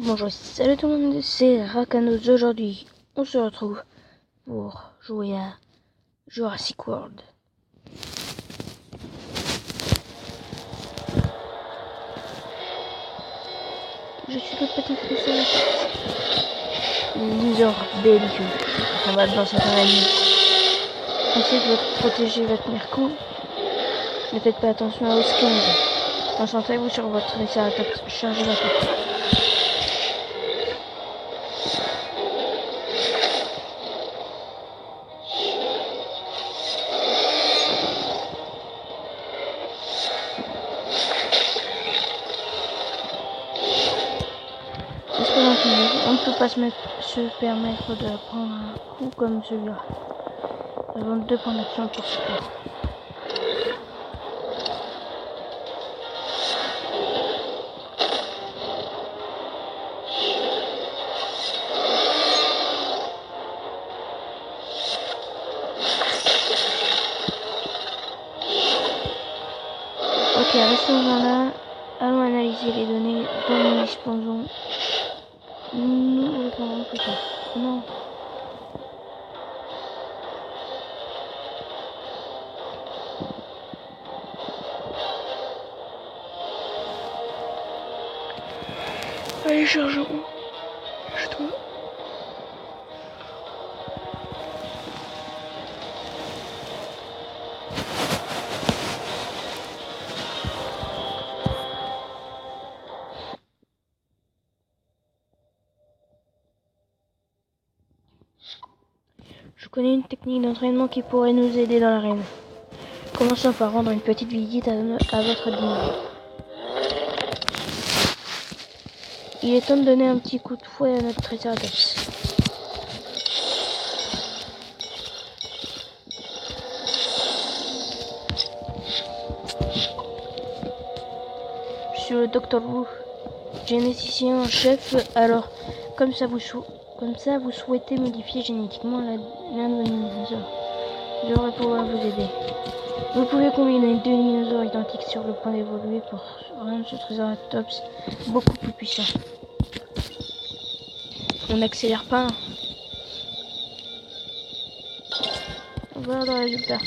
Bonjour, salut tout le monde, c'est Rakanos. Aujourd'hui, on se retrouve pour jouer à Jurassic World. Je suis le petit pousseur. Dinosaure belliqueux. On va dans cette arène. Pensez que votre protégé va tenir compte. Ne faites pas attention à Osking. Concentrez-vous sur votre Triceratops. Chargez la tête. C'est ce que j'en on ne peut pas se permettre de prendre un coup comme celui-là. Nous avons 2 points d'action pour ce faire. Ok, restons là. Allons analyser les données dont nous disposons. Nous répondrons plus tard. Non. Allez, chargeons. Je dois. Je connais une technique d'entraînement qui pourrait nous aider dans l'arène. Commençons par rendre une petite visite à votre dinosaure. Il est temps de donner un petit coup de fouet à notre Triceratops. Je suis le Dr. Wu, généticien en chef. Alors, comme ça vous souhaitez modifier génétiquement l'un de vos dinosaures. Je devrais pouvoir vous aider. Vous pouvez combiner 2 dinosaures identiques sur le point d'évoluer pour rendre ce Triceratops beaucoup plus puissant. On n'accélère pas. On va voir le résultat.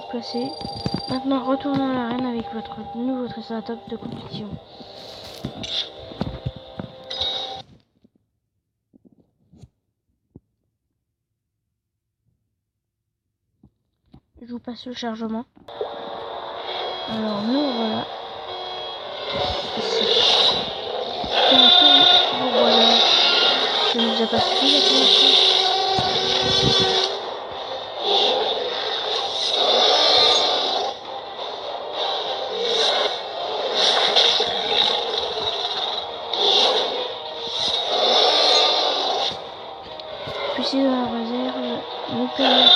Placé. Maintenant, retournons à l'arène avec votre nouveau Triceratops de compétition. Je vous passe le chargement. Alors, nous voilà. Ici. Vous voilà. Ça ne nous a pas suffi la connexion. Puiser dans la réserve, nous payons.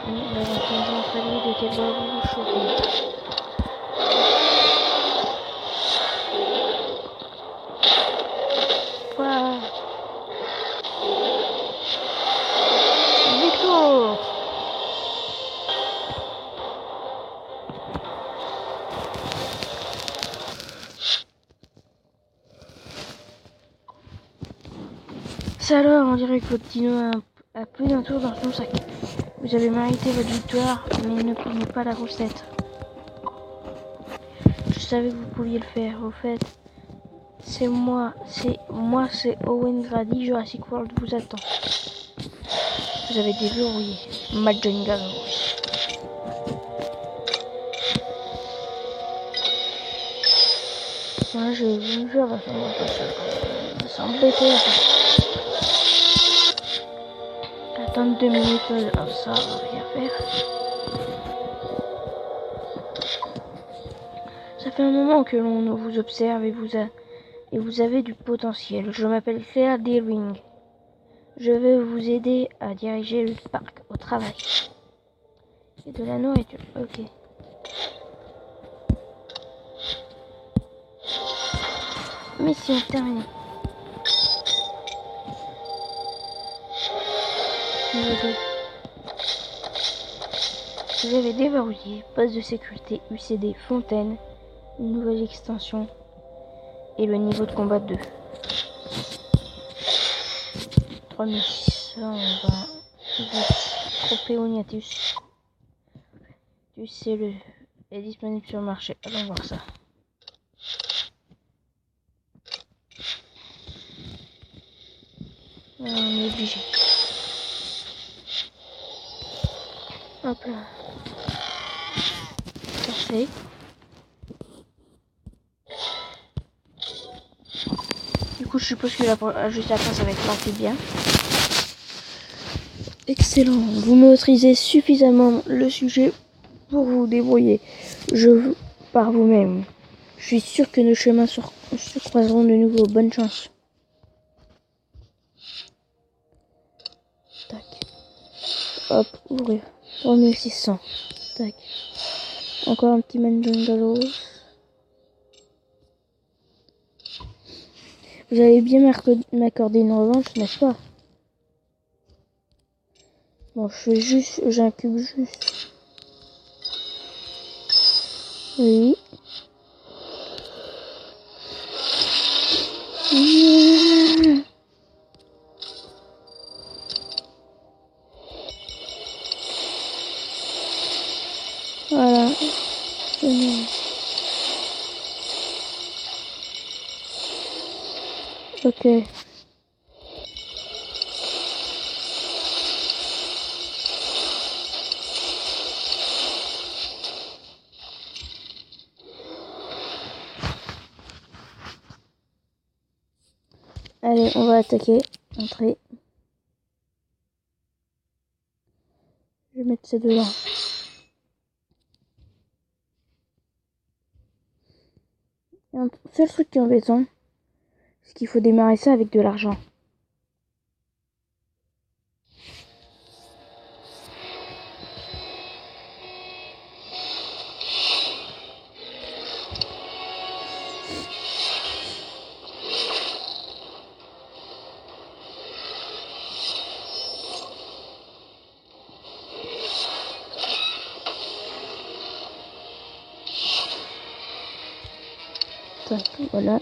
Nous avons entendu de quel bois vous vous chauffez. Voilà. Victoire. C'est alors, on dirait que votre dino a plus d'un tour dans son sac. Vous avez mérité votre victoire, mais ne prenez pas la grosse tête. Je savais que vous pouviez le faire. Au fait, c'est Owen Grady. Jurassic World vous attend. Vous avez déverrouillé. Majin Galo. Moi, je vous jure, va s'embêter. Attendre 2 minutes, ça va rien faire. Ça fait un moment que l'on vous observe et vous avez du potentiel. Je m'appelle Claire Deering. Je vais vous aider à diriger le parc au travail. Et de la nourriture, ok. Mission terminée. Niveau 2. Vous avez déverrouillé poste de sécurité UCD Fontaine, une nouvelle extension et le niveau de combat 2. 3620 Tropéognathus. C'est est disponible sur le marché. Allons voir ça. On est obligé. Hop là. Parfait. Du coup, je suppose que juste après, ça va être amphibien. Excellent. Vous maîtrisez suffisamment le sujet pour vous débrouiller. Par vous-même. Je suis sûr que nos chemins se croiseront de nouveau. Bonne chance. Tac. Hop, ouvrir. 3600. Tac. Encore un petit Manjungalos. Vous allez bien m'accorder une revanche, n'est-ce pas? Bon, j'incube juste. Oui. Voilà. Ok. Allez, on va attaquer. Entrer. Je vais mettre ces deux là. Un seul truc qui est embêtant, c'est qu'il faut démarrer ça avec de l'argent. Tac, voilà.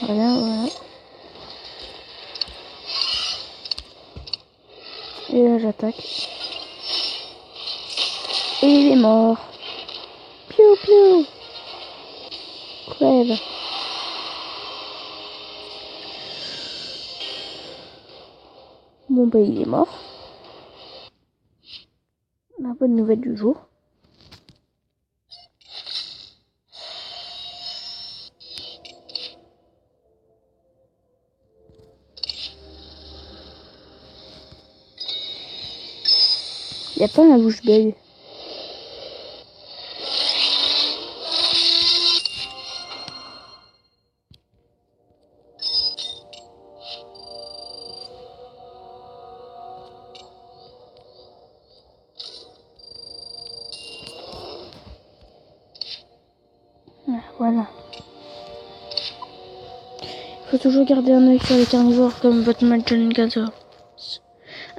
Voilà. Et là, j'attaque. Et il est mort. Piou, piou. Crève. Bon, bah, il est mort. La bonne nouvelle du jour. Il n'y a pas un louche-bug. Voilà. Il faut toujours garder un œil sur les carnivores comme votre Majungasaur.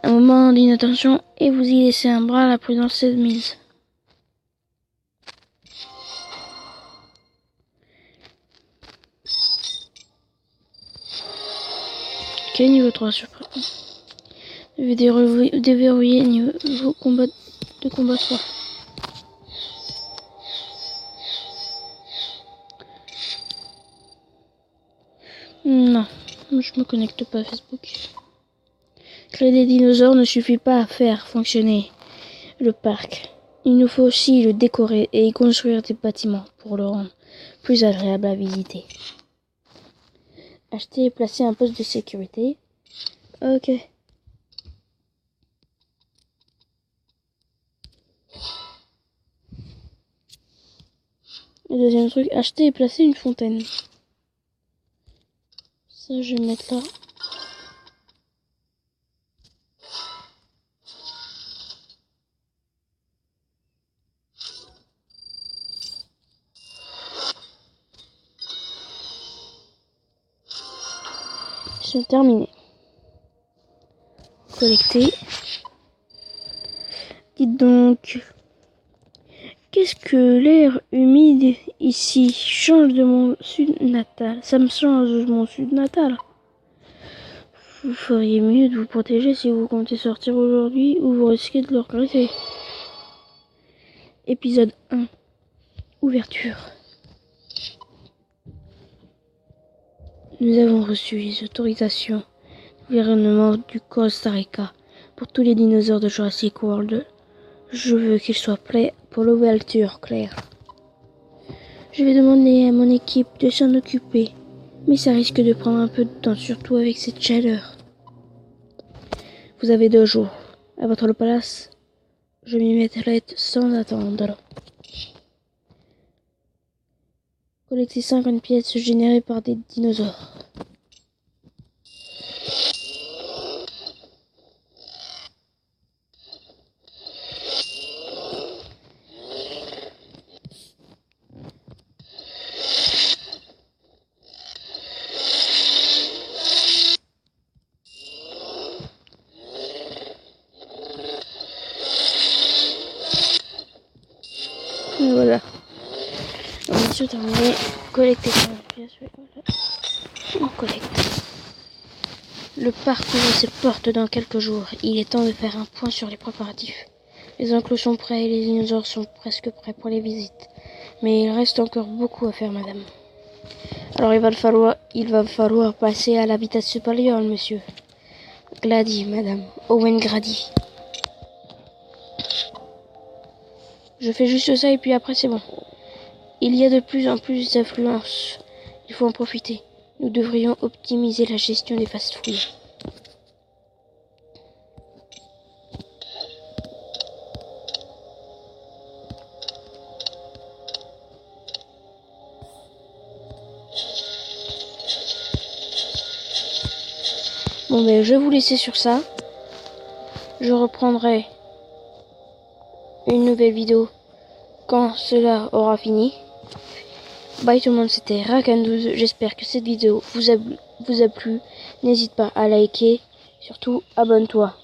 Un moment d'inattention et vous y laissez un bras, la prudence est de mise. Ok, niveau 3 surprise. Déverrouiller niveau combat 3. Non, je me connecte pas à Facebook. Créer des dinosaures ne suffit pas à faire fonctionner le parc. Il nous faut aussi le décorer et y construire des bâtiments pour le rendre plus agréable à visiter. Acheter et placer un poste de sécurité. Ok. Le deuxième truc, acheter et placer une fontaine. Ça, je vais mettre là. mission terminée. Collecter. Dites donc, qu'est-ce que l'air humide ici change de mon sud natal? Ça me change de mon sud natal. Vous feriez mieux de vous protéger si vous comptez sortir aujourd'hui ou vous risquez de le regretter. Épisode 1. Ouverture. Nous avons reçu les autorisations du gouvernement du Costa Rica pour tous les dinosaures de Jurassic World. Je veux qu'ils soient prêts pour l'ouverture, Claire. Je vais demander à mon équipe de s'en occuper, mais ça risque de prendre un peu de temps, surtout avec cette chaleur. Vous avez 2 jours. À votre place, je m'y mettrai sans attendre. Collectez 50 pièces générées par des dinosaures. Et voilà. Mission terminée. Collectez 50 pièces. Voilà. On collecte. Le parc ouvre ses portes dans quelques jours. Il est temps de faire un point sur les préparatifs. Les enclos sont prêts et les dinosaures sont presque prêts pour les visites. Mais il reste encore beaucoup à faire, madame. Alors il va falloir passer à l'habitat supérieur, monsieur. Grady, madame. Owen Grady. Je fais juste ça et puis après c'est bon. Il y a de plus en plus d'affluence. Il faut en profiter. Nous devrions optimiser la gestion des fast-foods. Bon ben je vais vous laisser sur ça. Je reprendrai une nouvelle vidéo quand cela aura fini. Bye tout le monde, c'était Rakan12. J'espère que cette vidéo vous a plu. N'hésite pas à liker. Surtout abonne-toi.